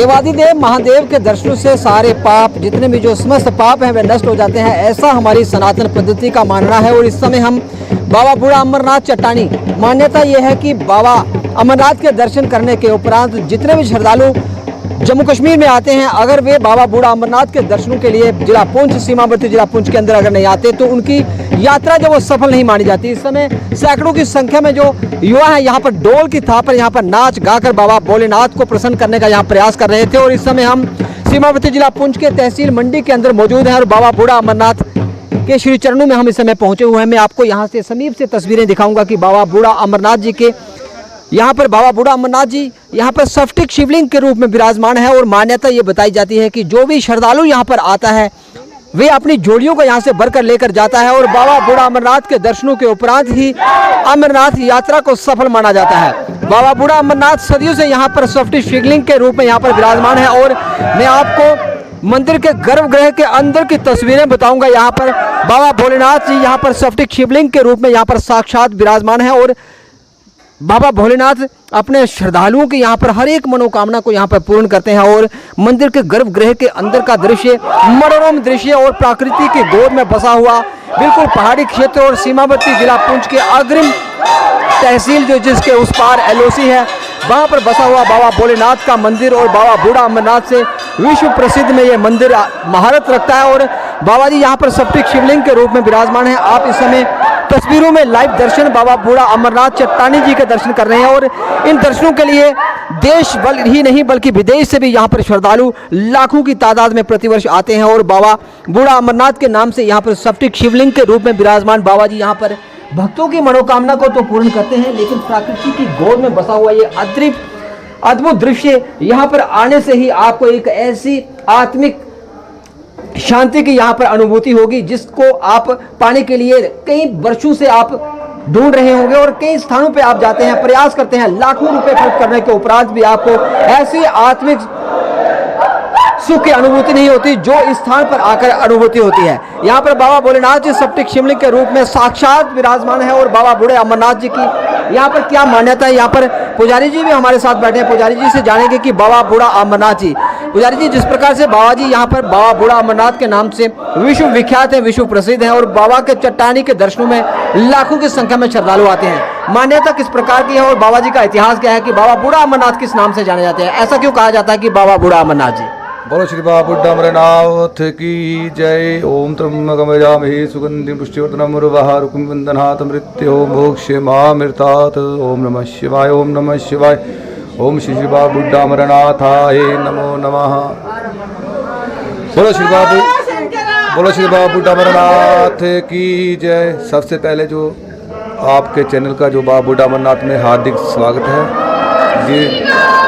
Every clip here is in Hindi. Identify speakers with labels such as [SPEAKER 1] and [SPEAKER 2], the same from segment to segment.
[SPEAKER 1] देवादिदेव महादेव के दर्शनों से सारे पाप, जितने भी जो समस्त पाप हैं वे नष्ट हो जाते हैं, ऐसा हमारी सनातन पद्धति का मानना है। और इस समय हम बाबा बूढ़ा अमरनाथ चट्टानी, मान्यता ये है कि बाबा अमरनाथ के दर्शन करने के उपरांत जितने भी श्रद्धालु जम्मू कश्मीर में आते हैं, अगर वे बाबा बूढ़ा अमरनाथ के दर्शनों के लिए जिला पुंछ, सीमावर्ती जिला पुंछ के अंदर अगर नहीं आते तो उनकी यात्रा जो वो सफल नहीं मानी जाती। इस समय सैकड़ों की संख्या में जो युवा हैं यहाँ पर डोल की थाप पर यहाँ पर नाच गाकर बाबा भोलेनाथ को प्रसन्न करने का यहाँ प्रयास कर रहे थे। और इस समय हम सीमावर्ती जिला पुंछ के तहसील मंडी के अंदर मौजूद हैं और बाबा बूढ़ा अमरनाथ के श्री चरणों में हम इस समय पहुंचे हुए हैं। मैं आपको यहाँ से समीप से तस्वीरें दिखाऊंगा कि बाबा बूढ़ा अमरनाथ जी के यहाँ पर बाबा बूढ़ा अमरनाथ जी यहाँ पर सफ्टिक शिवलिंग के रूप में विराजमान है। और मान्यता ये बताई जाती है कि जो भी श्रद्धालु यहाँ पर आता है वे अपनी जोड़ियों को यहाँ से भरकर लेकर जाता है और बाबा बूढ़ा अमरनाथ के दर्शनों के उपरांत ही अमरनाथ यात्रा को सफल माना जाता है। बाबा बूढ़ा अमरनाथ सदियों से यहाँ पर सफ्टिक शिवलिंग के रूप में यहाँ पर विराजमान है। और मैं आपको मंदिर के गर्भगृह के अंदर की तस्वीरें बताऊंगा। यहाँ पर बाबा भोलेनाथ जी यहाँ पर सफ्टिक शिवलिंग के रूप में यहाँ पर साक्षात विराजमान है। और बाबा भोलेनाथ अपने श्रद्धालुओं की यहाँ पर हर एक मनोकामना को यहाँ पर पूर्ण करते हैं। और मंदिर के गर्भगृह के अंदर का दृश्य मनोरम दृश्य और प्रकृति की गोद में बसा हुआ बिल्कुल पहाड़ी क्षेत्र और सीमावर्ती जिला पुंछ के अग्रिम तहसील जो जिसके उस पार एलओसी है, वहाँ पर बसा हुआ बाबा भोलेनाथ का मंदिर और बाबा बूढ़ा अमरनाथ से विश्व प्रसिद्ध में ये मंदिर महारत रखता है। और बाबा जी यहाँ पर सफ्टिक शिवलिंग के रूप में विराजमान है। आप इस समय तस्वीरों में लाइव दर्शन बाबा बूढ़ा अमरनाथ चट्टानी जी के दर्शन कर रहे हैं। और इन दर्शनों के लिए देश ही नहीं बल्कि विदेश से भी यहाँ पर श्रद्धालु लाखों की तादाद में प्रतिवर्ष आते हैं। और बाबा बूढ़ा अमरनाथ के नाम से यहाँ पर सफ्टिक शिवलिंग के रूप में विराजमान बाबा जी यहाँ पर भक्तों की मनोकामना को तो पूर्ण करते हैं, लेकिन प्रकृति की गोद में बसा हुआ ये अद्भुत दृश्य यहाँ पर आने से ही आपको एक ऐसी आत्मिक शांति की यहाँ पर अनुभूति होगी जिसको आप पाने के लिए कई वर्षों से आप ढूंढ रहे होंगे। और कई स्थानों पे आप जाते हैं, प्रयास करते हैं, लाखों रुपए खर्च करने के उपरांत भी आपको ऐसी आत्मिक सुख की अनुभूति नहीं होती जो इस स्थान पर आकर अनुभूति होती है। यहाँ पर बाबा भोलेनाथ जी सफ्टिक शिवलिंग के रूप में साक्षात विराजमान है। और बाबा बूढ़े अमरनाथ जी की यहाँ पर क्या मान्यता है, यहाँ पर पुजारी जी भी हमारे साथ बैठे हैं। पुजारी जी से जानेंगे कि बाबा बूढ़ा अमरनाथ जी, पुजारी जी जिस प्रकार से बाबा जी यहाँ पर बाबा बूढ़ा अमरनाथ के नाम से विश्व विख्यात है, विश्व प्रसिद्ध है और बाबा के चट्टानी के दर्शनों में लाखों की संख्या में श्रद्धालु आते हैं, मान्यता किस प्रकार की है और बाबा जी का इतिहास क्या है कि बाबा बूढ़ा अमरनाथ किस नाम से जाने जाते हैं, ऐसा क्यों कहा जाता है कि बाबा बूढ़ा अमरनाथ जी?
[SPEAKER 2] बोलो श्री बाबा बूढ़ा अमरनाथ की जय। ओम त्र्यंबकं यजामहे सुगंधिं पुष्टिवर्धनम् उर्वारुकं वन्दनात् मृत्योः मोक्षमामृतात्। ओम नमः शिवाय, ओम नमः शिवाय। ओम श्री बाबा बूढ़ा अमरनाथाय नमो नमः। बोलो श्री बाबा बूढ़ा अमरनाथ की जय। सबसे पहले जो आपके चैनल का जो बाबा बूढ़ा अमरनाथ में हार्दिक स्वागत है जी,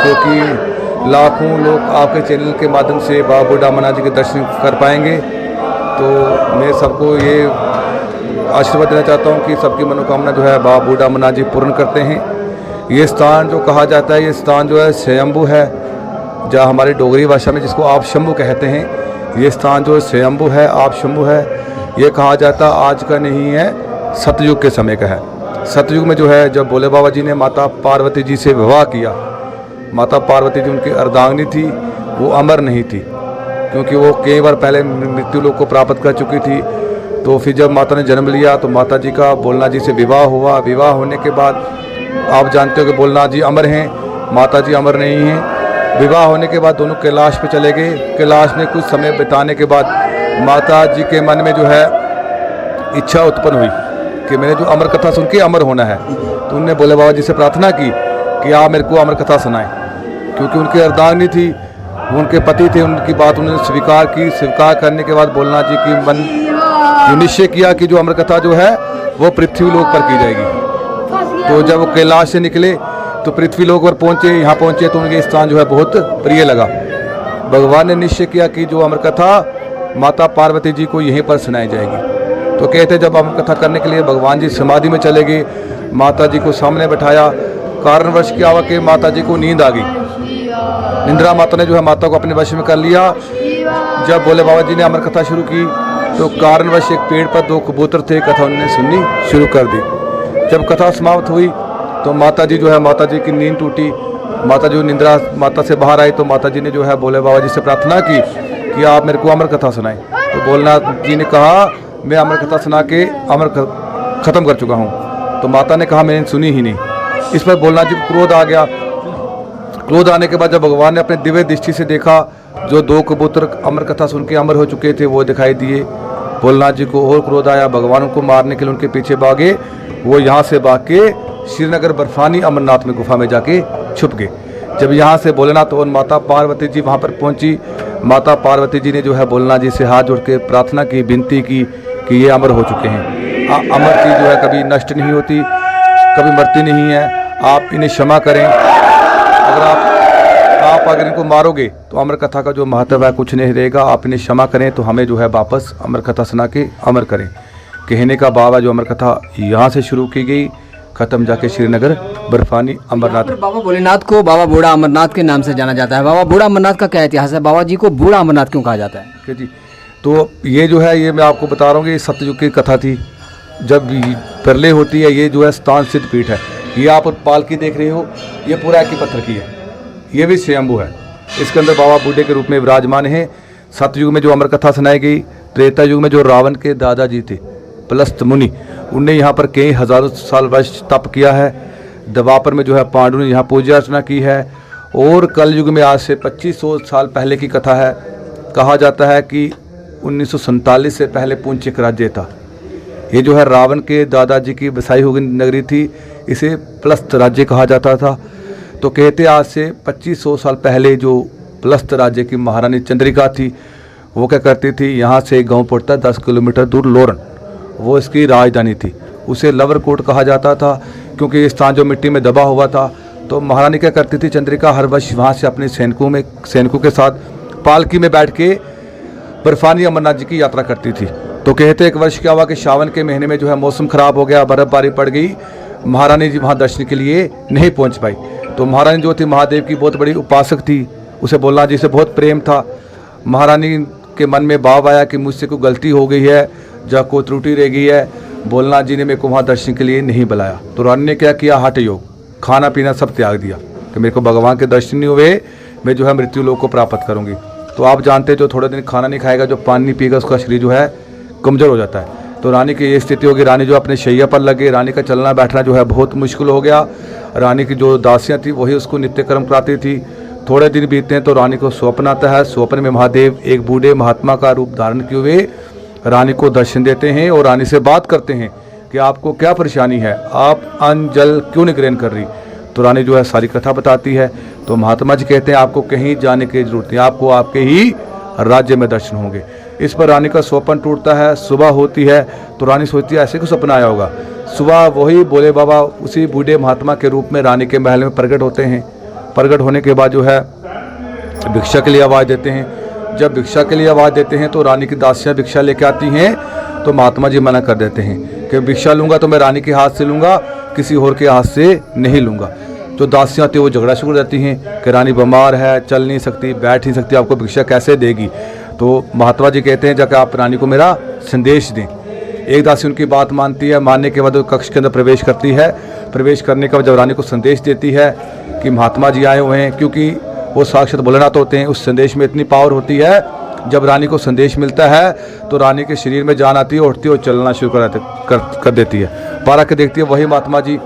[SPEAKER 2] क्योंकि लाखों लोग आपके चैनल के माध्यम से बाबा बूढ़ा अमरनाथ जी के दर्शन कर पाएंगे। तो मैं सबको ये आशीर्वाद देना चाहता हूँ कि सबकी मनोकामना जो है बाबा बूढ़ा अमरनाथ जी पूर्ण करते हैं। ये स्थान जो कहा जाता है, ये स्थान जो है स्वयंभू है, जहाँ हमारी डोगरी भाषा में जिसको आप शंभू कहते हैं, ये स्थान जो है स्वयंभू है, आप शंभू है। ये कहा जाता आज का नहीं है, सतयुग के समय का है। सतयुग में जो है जब भोले बाबा जी ने माता पार्वती जी से विवाह किया, माता पार्वती जी उनकी अर्धांगिनी थी, वो अमर नहीं थी क्योंकि वो कई बार पहले मृत्यु लोक को प्राप्त कर चुकी थी। तो फिर जब माता ने जन्म लिया तो माता जी का भोलेनाथ जी से विवाह हुआ। विवाह होने के बाद आप जानते हो कि भोलेनाथ जी अमर हैं, माता जी अमर नहीं हैं। विवाह होने के बाद दोनों कैलाश पे चले गए। कैलाश में कुछ समय बिताने के बाद माता जी के मन में जो है इच्छा उत्पन्न हुई कि मैंने जो अमर कथा सुन के अमर होना है। तो उन्होंने भोले बाबा जी से प्रार्थना की कि आप मेरे को अमर कथा सुनाएं, क्योंकि उनकी अर्धांगिनी थी, उनके पति थे, उनकी बात उन्होंने स्वीकार की। स्वीकार करने के बाद भोलेनाथ जी की मन निश्चय किया कि जो अमर कथा जो है वो पृथ्वी लोक पर की जाएगी। तो जब वो कैलाश से निकले तो पृथ्वी लोक पर पहुँचे, यहाँ पहुँचे तो उनके स्थान जो है बहुत प्रिय लगा। भगवान ने निश्चय किया कि जो अमर कथा माता पार्वती जी को यहीं पर सुनाई जाएगी। तो कहते जब अमर कथा करने के लिए भगवान जी समाधि में चले गए, माता जी को सामने बैठाया। कारणवश क्या हुआ कि माता जी को नींद आ गई। निंद्रा माता ने जो है माता को अपने वश में कर लिया। जब भोले बाबा जी ने अमर कथा शुरू की तो कारणवश एक पेड़ पर दो कबूतर थे, कथा उन्होंने सुननी शुरू कर दी। जब कथा समाप्त हुई तो माता जी जो है, माता जी की नींद टूटी। माता जी निंद्रा माता से बाहर आई तो माता जी ने जो है भोले बाबा जी से प्रार्थना की कि आप मेरे को अमर कथा सुनाएं। तो भोलेनाथ जी ने कहा मैं अमर कथा सुना के ख़त्म कर चुका हूँ। तो माता ने कहा मैंने सुनी ही नहीं। इस पर भोलेनाथ जी को क्रोध आ गया। क्रोध आने के बाद जब भगवान ने अपने दिव्य दृष्टि से देखा, जो 2 कबूतर अमर कथा सुन के अमर हो चुके थे वो दिखाई दिए। भोलेनाथ जी को और क्रोध आया, भगवान उनको मारने के लिए उनके पीछे भागे। वो यहाँ से भाग के श्रीनगर बर्फानी अमरनाथ में गुफा में जाके छुप गए। जब यहाँ से भोलेनाथ और माता पार्वती जी वहाँ पर पहुँची, माता पार्वती जी ने जो है भोलेनाथ जी से हाथ जोड़ के प्रार्थना की, विनती की कि ये अमर हो चुके हैं। अमर चीज़ जो है कभी नष्ट नहीं होती, कभी मरती नहीं है, आप इन्हें क्षमा करें। अगर आप अगर इनको मारोगे तो अमर कथा का जो महत्व है कुछ नहीं रहेगा। आप इन्हें क्षमा करें तो हमें जो है वापस अमर कथा सुना के अमर करें। कहने का भाव है जो अमर कथा यहाँ से शुरू की गई, ख़त्म जाके श्रीनगर बर्फानी अमरनाथ।
[SPEAKER 1] बाबा भोलेनाथ को बाबा बूढ़ा अमरनाथ के नाम से जाना जाता है। बाबा बूढ़ा अमरनाथ का क्या इतिहास है? बाबा जी को बूढ़ा अमरनाथ क्यों कहा जाता है?
[SPEAKER 2] जी, तो ये जो है ये मैं आपको बता रहा हूँ कि ये सतयुग की कथा थी। जब प्रलय होती है, ये जो है स्थान सिद्ध पीठ है। ये आप पालकी देख रहे हो, ये पूरा एक ही पत्थर की है, ये भी स्वयंभू है। इसके अंदर बाबा बूढ़े के रूप में विराजमान है। सतयुग में जो अमर कथा सुनाई गई, त्रेता युग में जो रावण के दादाजी थे पलस्त मुनि, उनने यहाँ पर कई हज़ारों साल वर्ष तप किया है। द्वापर में जो है पांडु ने यहाँ पूजा अर्चना की है। और कल युग में आज से 2500 साल पहले की कथा है। कहा जाता है कि 1947 से पहले पुंच एक राज्य था। ये जो है रावण के दादाजी की बसाई हुई नगरी थी, इसे प्लस्त राज्य कहा जाता था। तो कहते आज से 2500 साल पहले जो प्लस्त राज्य की महारानी चंद्रिका थी, वो क्या करती थी, यहाँ से एक गाँव पड़ता 10 किलोमीटर दूर लोरन, वो इसकी राजधानी थी। उसे लवरकोट कहा जाता था क्योंकि ये स्थान जो मिट्टी में दबा हुआ था। तो महारानी क्या करती थी चंद्रिका, हर वर्ष वहाँ से अपने सैनिकों के साथ पालकी में बैठ के बर्फानी अमरनाथ जी की यात्रा करती थी। तो कहते एक वर्ष क्या हुआ कि सावन के महीने में जो है मौसम ख़राब हो गया, बर्फ़बारी पड़ गई, महारानी जी वहाँ दर्शन के लिए नहीं पहुँच पाई। तो महारानी जो थी महादेव की बहुत बड़ी उपासक थी, उसे भोलेनाथ जी से बहुत प्रेम था। महारानी के मन में भाव आया कि मुझसे कोई गलती हो गई है, जब कोई त्रुटि रह गई है, भोलेनाथ जी ने मेरे को वहाँ दर्शन के लिए नहीं बुलाया। तो रानी ने क्या किया, हठ योग, खाना पीना सब त्याग दिया कि मेरे को भगवान के दर्शन नहीं हुए, मैं जो है मृत्यु लोक को प्राप्त करूँगी। तो आप जानते हैं जो थोड़े दिन खाना नहीं खाएगा, जो पानी नहीं पिएगा, उसका शरीर जो है कमज़ोर हो जाता है। तो रानी की ये स्थिति होगी। रानी जो अपने शैया पर लगे, रानी का चलना बैठना जो है बहुत मुश्किल हो गया। रानी की जो दासियाँ थी वही उसको नित्य कर्म कराती थी। थोड़े दिन बीतते हैं तो रानी को स्वप्न आता है। स्वप्न में महादेव एक बूढ़े महात्मा का रूप धारण किए हुए रानी को दर्शन देते हैं और रानी से बात करते हैं कि आपको क्या परेशानी है, आप अन्न जल क्यों नहीं ग्रहण कर रही। तो रानी जो है सारी कथा बताती है। तो महात्मा जी कहते हैं आपको कहीं जाने की जरूरत नहीं, आपको आपके ही राज्य में दर्शन होंगे। इस पर रानी का स्वप्न टूटता है। सुबह होती है तो रानी सोचती है ऐसे क्यों सपना आया होगा। सुबह वही भोले बाबा उसी बूढ़े महात्मा के रूप में रानी के महल में प्रकट होते हैं। प्रकट होने के बाद जो है भिक्षा के लिए आवाज़ देते हैं। जब भिक्षा के लिए आवाज़ देते हैं तो रानी की दासियाँ भिक्षा लेके आती हैं। तो महात्मा जी मना कर देते हैं कि भिक्षा लूँगा तो मैं रानी के हाथ से लूँगा, किसी और के हाथ से नहीं लूँगा। जो दासियाँ थी वो झगड़ा शुरू रहती हैं कि रानी बीमार है, चल नहीं सकती, बैठ नहीं सकती, आपको भिक्षा कैसे देगी। तो महात्मा जी कहते हैं जाकर आप रानी को मेरा संदेश दें। एक दासी उनकी बात मानती है। मानने के बाद वो कक्ष के अंदर प्रवेश करती है। प्रवेश करने के बाद जब रानी को संदेश देती है कि महात्मा जी आए हुए हैं, क्योंकि वो साक्षात भोलेनाथ होते हैं, उस संदेश में इतनी पावर होती है। जब रानी को संदेश मिलता है तो रानी के शरीर में जान आती है, उठती है और चलना शुरू कर देती है। बारह के देखती है, वही महात्मा जी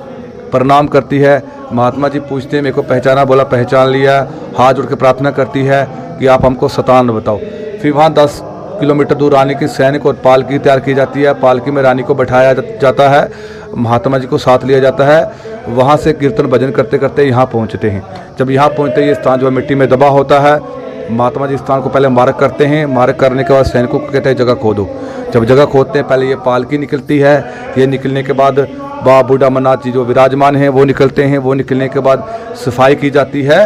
[SPEAKER 2] प्रणाम करती है। महात्मा जी पूछते हैं मेरे को पहचाना, बोला पहचान लिया। हाथ जोड़ के प्रार्थना करती है कि आप हमको स्थान बताओ। फिर वहाँ 10 किलोमीटर दूर रानी की सैनिक और पालकी तैयार की जाती है। पालकी में रानी को बैठाया जाता है, महात्मा जी को साथ लिया जाता है। वहाँ से कीर्तन भजन करते करते यहाँ पहुँचते हैं। जब यहाँ पहुँचते ये स्थान जो है मिट्टी में दबा होता है। महात्मा जी स्थान को पहले मार्क करते हैं। मार्क करने के बाद सैनिकों को कहते हैं जगह खोदो। जब जगह खोदते हैं, पहले ये पालकी निकलती है। ये निकलने के बाद बाबा बूढ़ा अमरनाथ जी जो विराजमान हैं वो निकलते हैं। वो निकलने के बाद सफाई की जाती है।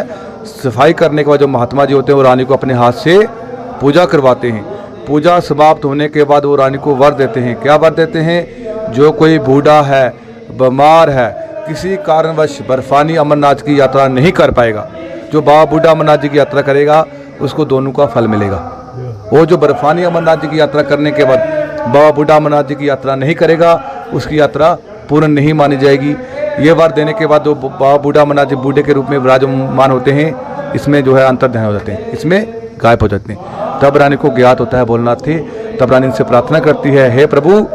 [SPEAKER 2] सफाई करने के बाद जो महात्मा जी होते हैं वो रानी को अपने हाथ से पूजा करवाते हैं। पूजा समाप्त होने के बाद वो रानी को वर देते हैं। क्या वर देते हैं, जो कोई बूढ़ा है, बीमार है, किसी कारणवश बर्फानी अमरनाथ की यात्रा नहीं कर पाएगा, जो बाबा बूढ़ा अमरनाथ जी की यात्रा करेगा उसको दोनों का फल मिलेगा। वो जो बर्फानी अमरनाथ जी की यात्रा करने के बाद बाबा बूढ़ा अमरनाथ जी की यात्रा नहीं करेगा, उसकी यात्रा पूर्ण नहीं मानी जाएगी। ये वर देने के बाद वो बाबा बूढ़ा अमरनाथ जी बूढ़े के रूप में विराजमान होते हैं, इसमें जो है अंतर ध्यान हो जाते हैं, इसमें गायब हो जाते हैं। तब रानी को ज्ञात होता है भोलेनाथ थे, तब रानी इनसे प्रार्थना करती है, हे प्रभु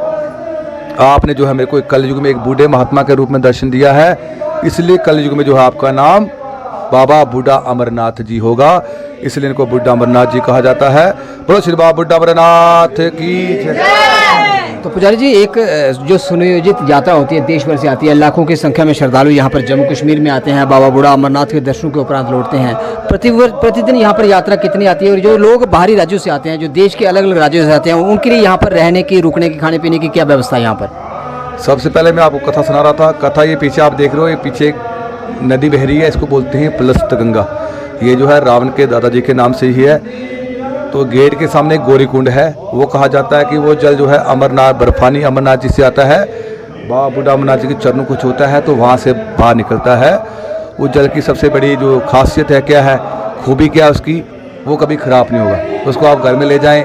[SPEAKER 2] आपने जो है मेरे को कलयुग में एक बूढ़े महात्मा के रूप में दर्शन दिया है, इसलिए कलयुग में जो है आपका नाम बाबा बूढ़ा अमरनाथ जी होगा, इसलिए इनको बूढ़ा अमरनाथ जी कहा जाता है। बोलो श्री बाबा बूढ़ा अमरनाथ की जय।
[SPEAKER 1] तो पुजारी जी, एक जो सुनियोजित यात्रा होती है देश भर से आती है, लाखों की संख्या में श्रद्धालु यहाँ पर जम्मू कश्मीर में आते हैं, बाबा बूढ़ा अमरनाथ के दर्शनों के उपरांत लौटते हैं। प्रतिदिन यहाँ पर यात्रा कितनी आती है, और जो लोग बाहरी राज्यों से आते हैं, जो देश के अलग अलग राज्यों से आते हैं, उनके लिए यहाँ पर रहने की, रुकने की, खाने पीने की क्या व्यवस्था है यहाँ पर?
[SPEAKER 2] सबसे पहले मैं आपको कथा सुना रहा था। कथा ये पीछे आप देख रहे हो, ये पीछे नदी बह रही है, इसको बोलते हैं पलस्त गंगा। ये जो है रावण के दादाजी के नाम से ही है। तो गेट के सामने गौरी कुंड है, वो कहा जाता है कि वो जल जो है अमरनाथ बर्फानी अमरनाथ जी से आता है, बाबा बूढ़ा अमरनाथ जी के चरणों को छूता है तो वहाँ से बाहर निकलता है। उस जल की सबसे बड़ी जो खासियत है, क्या है, खूबी क्या है उसकी, वो कभी ख़राब नहीं होगा। उसको आप घर में ले जाएं,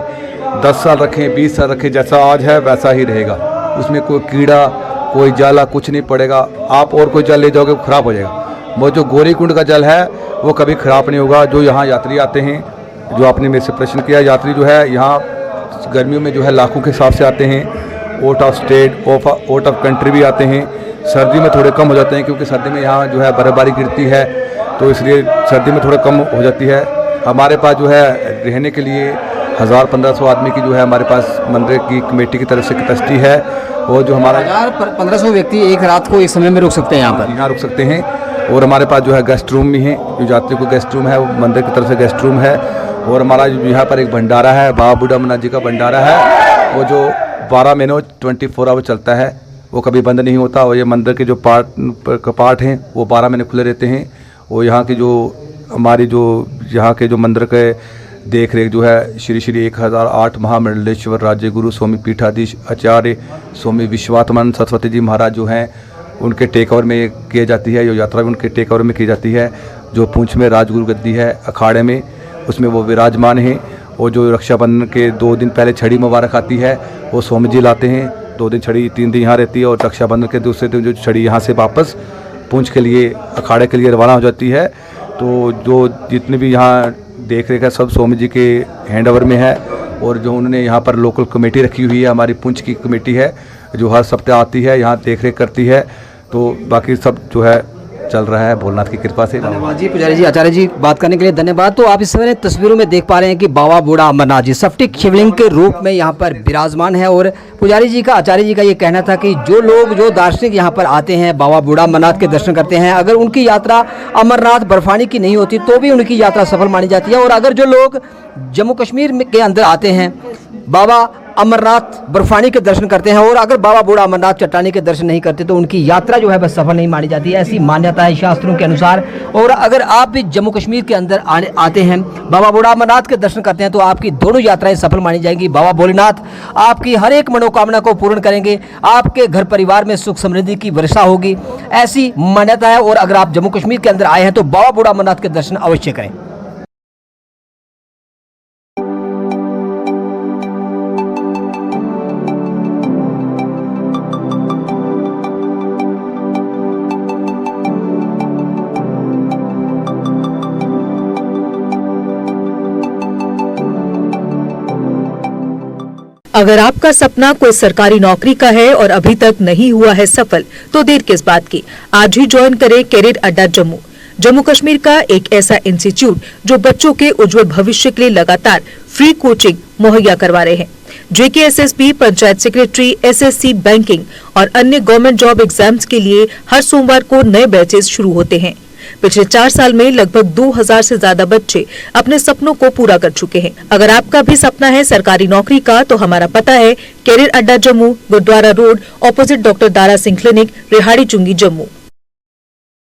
[SPEAKER 2] 10 साल रखें, 20 साल रखें, जैसा आज है वैसा ही रहेगा। उसमें कोई कीड़ा, कोई जाला कुछ नहीं पड़ेगा। आप और कोई जल ले जाओगे वो ख़राब हो जाएगा। वो जो गौरी कुंड का जल है वो कभी ख़राब नहीं होगा। जो यहाँ यात्री आते हैं, जो आपने मेरे से प्रश्न किया, यात्री जो है यहाँ गर्मियों में जो है लाखों के हिसाब से आते हैं, out of state out of country भी आते हैं। सर्दी में थोड़े कम हो जाते हैं, क्योंकि सर्दी में यहाँ जो है बर्फबारी गिरती है, तो इसलिए सर्दी में थोड़ा कम हो जाती है। हमारे पास जो है रहने के लिए 1000-1500 आदमी की जो है हमारे पास मंदिर की कमेटी की तरफ से कैपेसिटी है। और जो हमारा
[SPEAKER 1] 1500 व्यक्ति एक रात को एक समय में रुक सकते हैं यहाँ
[SPEAKER 2] रुक सकते हैं। और हमारे पास जो है गेस्ट रूम भी हैं, जो यात्रियों को गेस्ट रूम है वो मंदिर की तरफ से गेस्ट रूम है। और हमारा यहाँ पर एक भंडारा है, बाबा बूढ़ा अमरनाथ जी का भंडारा है, वो जो 12 महीनों 24 आवर चलता है, वो कभी बंद नहीं होता। और ये मंदिर के जो कपाट हैं वो 12 महीने खुले रहते हैं। और यहाँ की जो हमारी जो यहाँ के जो मंदिर के देख रेख जो है श्री श्री 1008 महामंडलेश्वर राज्य गुरु स्वामी पीठाधीश आचार्य स्वामी विश्वात्मानंद सरस्वती जी महाराज जो हैं, उनके टेक ओवर में की जाती है। ये यात्रा भी उनके टेक ओवर में की जाती है। जो पूंछ में राजगुरु गद्दी है अखाड़े में, उसमें वो विराजमान हैं। और जो रक्षाबंधन के 2 दिन पहले छड़ी मुबारक आती है, वो स्वामी जी लाते हैं। 2 दिन छड़ी, 3 दिन यहाँ रहती है, और रक्षाबंधन के दूसरे दिन जो छड़ी यहाँ से वापस पूंछ के लिए अखाड़े के लिए रवाना हो जाती है। तो जो जितने भी यहाँ देख रेख है सब स्वामी जी के हैंड ओवर में है। और जो उन्होंने यहाँ पर लोकल कमेटी रखी हुई है, हमारी पुंछ की कमेटी है, जो हर सप्ताह आती है, यहाँ देख रेख करती है। तो बाकी सब जो है चल रहा है भोलेनाथ की कृपा से।
[SPEAKER 1] धन्यवाद जी पुजारी जी, आचार्य जी, बात करने के लिए धन्यवाद। तो आप इस समय तस्वीरों में देख पा रहे हैं कि बाबा बूढ़ा अमरनाथ जी सफ्टिक शिवलिंग के रूप में यहाँ पर विराजमान है। और पुजारी जी का, आचार्य जी का ये कहना था कि जो लोग, जो दार्शनिक यहाँ पर आते हैं, बाबा बूढ़ा अमरनाथ के दर्शन करते हैं, अगर उनकी यात्रा अमरनाथ बर्फानी की नहीं होती तो भी उनकी यात्रा सफल मानी जाती है। और अगर जो लोग जम्मू कश्मीर के अंदर आते हैं, बाबा अमरनाथ बर्फानी के दर्शन करते हैं, और अगर बाबा बूढ़ा अमरनाथ चट्टानी के दर्शन नहीं करते तो उनकी यात्रा जो है बस सफल नहीं मानी जाती है, ऐसी मान्यता है शास्त्रों के अनुसार। और अगर आप भी जम्मू कश्मीर के अंदर आते हैं, बाबा बूढ़ा अमरनाथ के दर्शन करते हैं, तो आपकी दोनों यात्राएं सफल मानी जाएंगी। बाबा भोलेनाथ आपकी हर एक मनोकामना को पूर्ण करेंगे, आपके घर परिवार में सुख समृद्धि की वर्षा होगी, ऐसी मान्यता है। और अगर आप जम्मू कश्मीर के अंदर आए हैं तो बाबा बूढ़ा अमरनाथ के दर्शन अवश्य करें।
[SPEAKER 3] अगर आपका सपना कोई सरकारी नौकरी का है और अभी तक नहीं हुआ है सफल, तो देर किस बात की। आज ही ज्वाइन करें कैरियर अड्डा जम्मू। जम्मू कश्मीर का एक ऐसा इंस्टीट्यूट जो बच्चों के उज्जवल भविष्य के लिए लगातार फ्री कोचिंग मुहैया करवा रहे हैं। JKSSB, panchayat secretary, SSC, banking और अन्य गवर्नमेंट जॉब एग्जाम्स के लिए हर सोमवार को नए बैचेस शुरू होते हैं। पिछले 4 साल में लगभग 2000 से ज्यादा बच्चे अपने सपनों को पूरा कर चुके हैं। अगर आपका भी सपना है सरकारी नौकरी का, तो हमारा पता है कैरियर अड्डा Jammu, Gurudwara road, opposite doctor Dara Singh clinic, Rehari Chungi, Jammu.